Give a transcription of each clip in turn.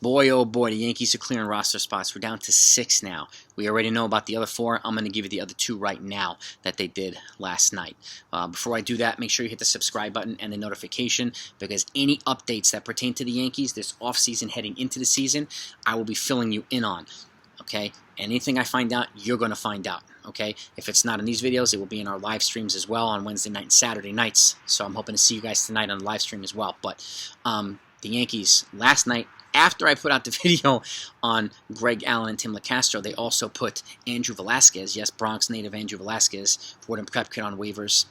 Boy, oh boy, the Yankees are clearing roster spots. We're down to 6 now. We already know about the other 4. I'm going to give you the other 2 right now that they did last night. Before I do that, make sure you hit the subscribe button and the notification, because any updates that pertain to the Yankees this offseason heading into the season, I will be filling you in on. Okay? Anything I find out, you're going to find out. Okay? If it's not in these videos, it will be in our live streams as well on Wednesday night and Saturday nights. So I'm hoping to see you guys tonight on the live stream as well. But the Yankees last night, after I put out the video on Greg Allen and Tim LoCastro, they also put Andrew Velazquez, yes, Bronx native Andrew Velazquez, Ford and Prep kid on waivers,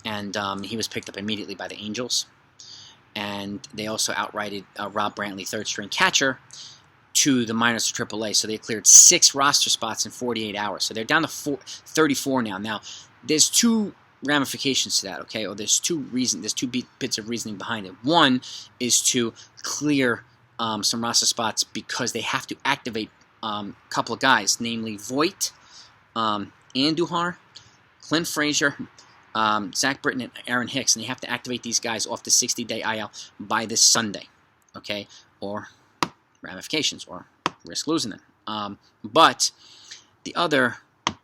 and he was picked up immediately by the Angels. And they also outrighted Rob Brantley, third-string catcher, to the minors to AAA. So they cleared 6 roster spots in 48 hours. So they're down to 34 now. Now, there's 2 ramifications to that, okay? Or there's 2 bits of reasoning behind it. One is to clear some roster spots because they have to activate a couple of guys, namely Voit, Andujar, Clint Frazier, Zach Britton, and Aaron Hicks, and they have to activate these guys off the 60-day IL by this Sunday, okay? Or ramifications, or risk losing them. But the other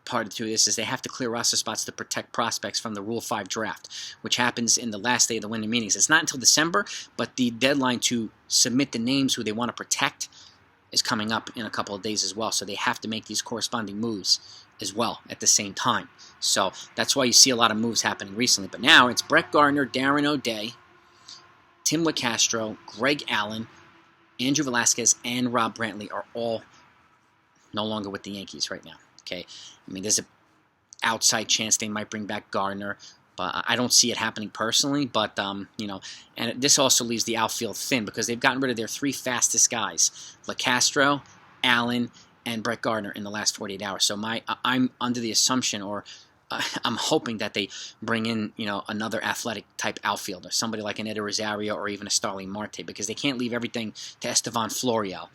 part to this is they have to clear roster spots to protect prospects from the Rule 5 draft, which happens in the last day of the winter meetings. It's not until December, but the deadline to submit the names who they want to protect is coming up in a couple of days as well. So they have to make these corresponding moves as well at the same time. So that's why you see a lot of moves happening recently. But now it's Brett Gardner, Darren O'Day, Tim LoCastro, Greg Allen, Andrew Velazquez, and Rob Brantley are all no longer with the Yankees right now. Okay, I mean, there's an outside chance they might bring back Gardner, but I don't see it happening personally. But, you know, and this also leaves the outfield thin because they've gotten rid of their 3 fastest guys, LoCastro, Allen, and Brett Gardner in the last 48 hours. So I'm under the assumption, or I'm hoping that they bring in, you know, another athletic-type outfielder, somebody like an Eddie Rosario or even a Starling Marte, because they can't leave everything to Estevan Florial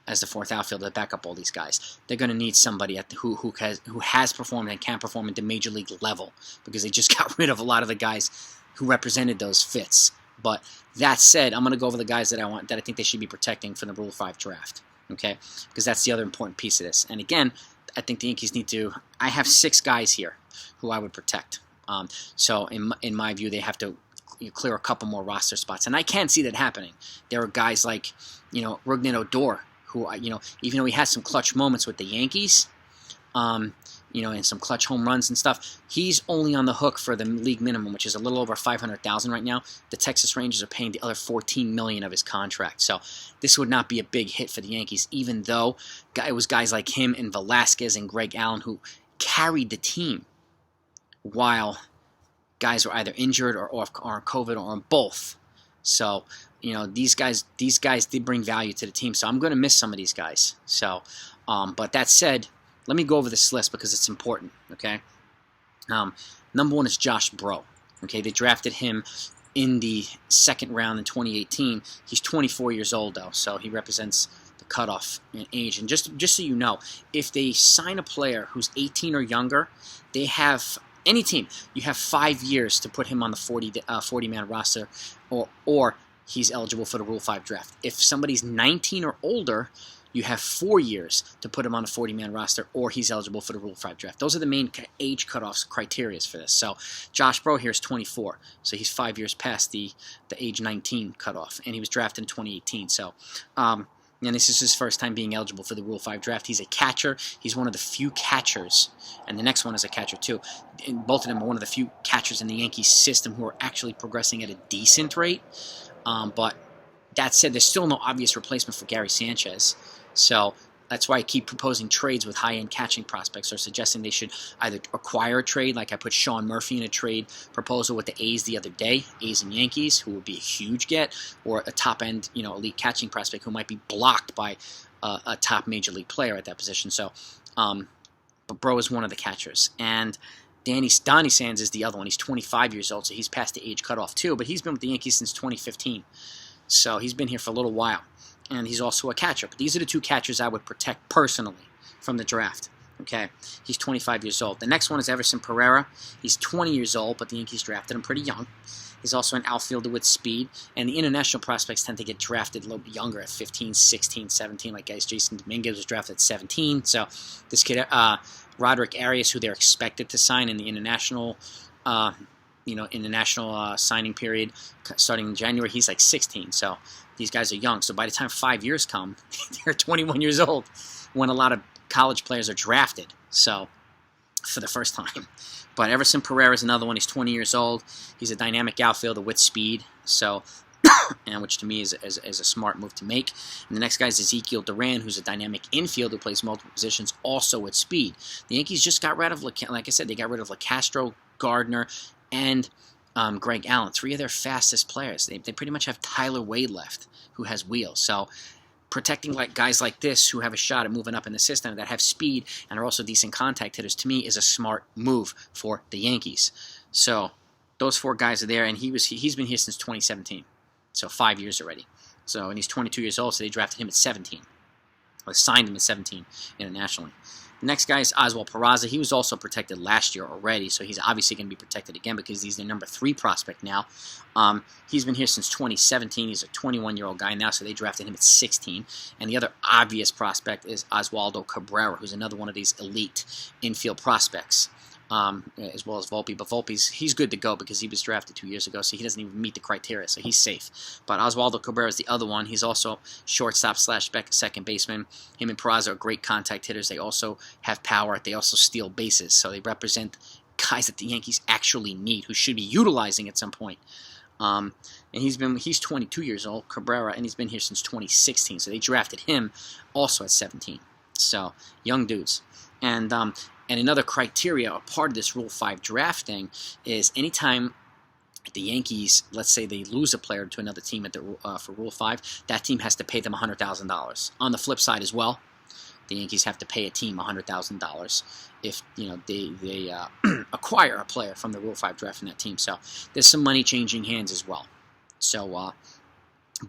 as the 4th outfielder to back up all these guys. They're going to need somebody who has performed and can perform at the major league level, because they just got rid of a lot of the guys who represented those fits. But that said, I'm going to go over the guys that I think they should be protecting for the Rule 5 draft, okay? Because that's the other important piece of this. And again, I think the Yankees need to. I have 6 guys here who I would protect. So in my view, they have to clear a couple more roster spots, and I can see that happening. There are guys like, you know, Rougned Odor, who, you know, even though he has some clutch moments with the Yankees, you know, and some clutch home runs and stuff, he's only on the hook for the league minimum, which is a little over $500,000 right now. The Texas Rangers are paying the other $14 million of his contract, so this would not be a big hit for the Yankees, even though it was guys like him and Velazquez and Greg Allen who carried the team while guys were either injured or on COVID or on both. So, you know, these guys did bring value to the team, so I'm going to miss some of these guys. So, but that said, let me go over this list because it's important, okay? Number 1 is Josh Bro. Okay, they drafted him in the 2nd round in 2018. He's 24 years old, though, so he represents the cutoff in age. And just so you know, if they sign a player who's 18 or younger, they have, any team, you have 5 years to put him on the 40-man roster, or he's eligible for the Rule 5 draft. If somebody's 19 or older, you have 4 years to put him on the 40-man roster, or he's eligible for the Rule 5 draft. Those are the main age cutoffs criteria for this. So Josh Bro here is 24, so he's 5 years past the age 19 cutoff, and he was drafted in 2018. So, and this is his first time being eligible for the Rule 5 draft. He's a catcher. He's one of the few catchers, and the next one is a catcher too. And both of them are one of the few catchers in the Yankees system who are actually progressing at a decent rate. But that said, there's still no obvious replacement for Gary Sanchez. So that's why I keep proposing trades with high-end catching prospects, or suggesting they should either acquire a trade, like I put Sean Murphy in a trade proposal with the A's the other day, A's and Yankees, who would be a huge get, or a top-end, you know, elite catching prospect who might be blocked by a top major league player at that position. So, but Bro is one of the catchers, and Donnie Sands is the other one. He's 25 years old, so he's past the age cutoff too, but he's been with the Yankees since 2015. So he's been here for a little while, and he's also a catcher. But these are the 2 catchers I would protect personally from the draft. Okay, he's 25 years old. The next one is Everson Pereira. He's 20 years old, but the Yankees drafted him pretty young. He's also an outfielder with speed, and the international prospects tend to get drafted a little bit younger at 15, 16, 17, like guys Jason Dominguez was drafted at 17. So this kid, Roderick Arias, who they're expected to sign in the international signing period starting in January, he's like 16. So these guys are young. So by the time 5 years come, they're 21 years old when a lot of college players are drafted. So for the first time. But Everson Pereira is another one. He's 20 years old. He's a dynamic outfielder with speed. So, and which to me is a smart move to make. And the next guy is Ezekiel Duran, who's a dynamic infielder who plays multiple positions, also with speed. The Yankees just got rid of, like I said, they got rid of LoCastro, Gardner, and Greg Allen, 3 of their fastest players. They pretty much have Tyler Wade left, who has wheels. So protecting guys like this who have a shot at moving up in the system, that have speed and are also decent contact hitters, to me is a smart move for the Yankees. So those 4 guys are there, and he's been here since 2017, so 5 years already. So, and he's 22 years old, so they drafted him at 17, or signed him at 17 internationally. The next guy is Oswald Peraza. He was also protected last year already, so he's obviously going to be protected again because he's the number 3 prospect now. He's been here since 2017. He's a 21-year-old guy now, so they drafted him at 16. And the other obvious prospect is Oswaldo Cabrera, who's another one of these elite infield prospects, as well as Volpe. But he's good to go because he was drafted 2 years ago, so he doesn't even meet the criteria, so he's safe. But Oswaldo Cabrera is the other one. He's also shortstop / second baseman. Him and Peraza are great contact hitters. They also have power. They also steal bases, so they represent guys that the Yankees actually need, who should be utilizing at some point. And he's 22 years old, Cabrera, and he's been here since 2016. So they drafted him also at 17. So young dudes. And another criteria, a part of this Rule 5 drafting, is anytime the Yankees, let's say they lose a player to another team for Rule 5, that team has to pay them $100,000. On the flip side as well, the Yankees have to pay a team $100,000 if they acquire a player from the Rule 5 draft from that team. So there's some money changing hands as well. So,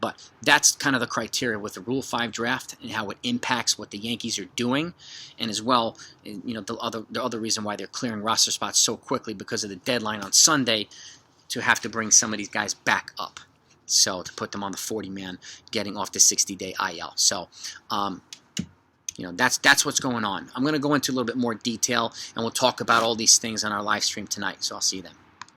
but that's kind of the criteria with the Rule 5 draft and how it impacts what the Yankees are doing, and as well, the other reason why they're clearing roster spots so quickly because of the deadline on Sunday to have to bring some of these guys back up. So to put them on the 40-man, getting off the 60-day IL. So. That's what's going on. I'm going to go into a little bit more detail, and we'll talk about all these things on our live stream tonight, so I'll see you then.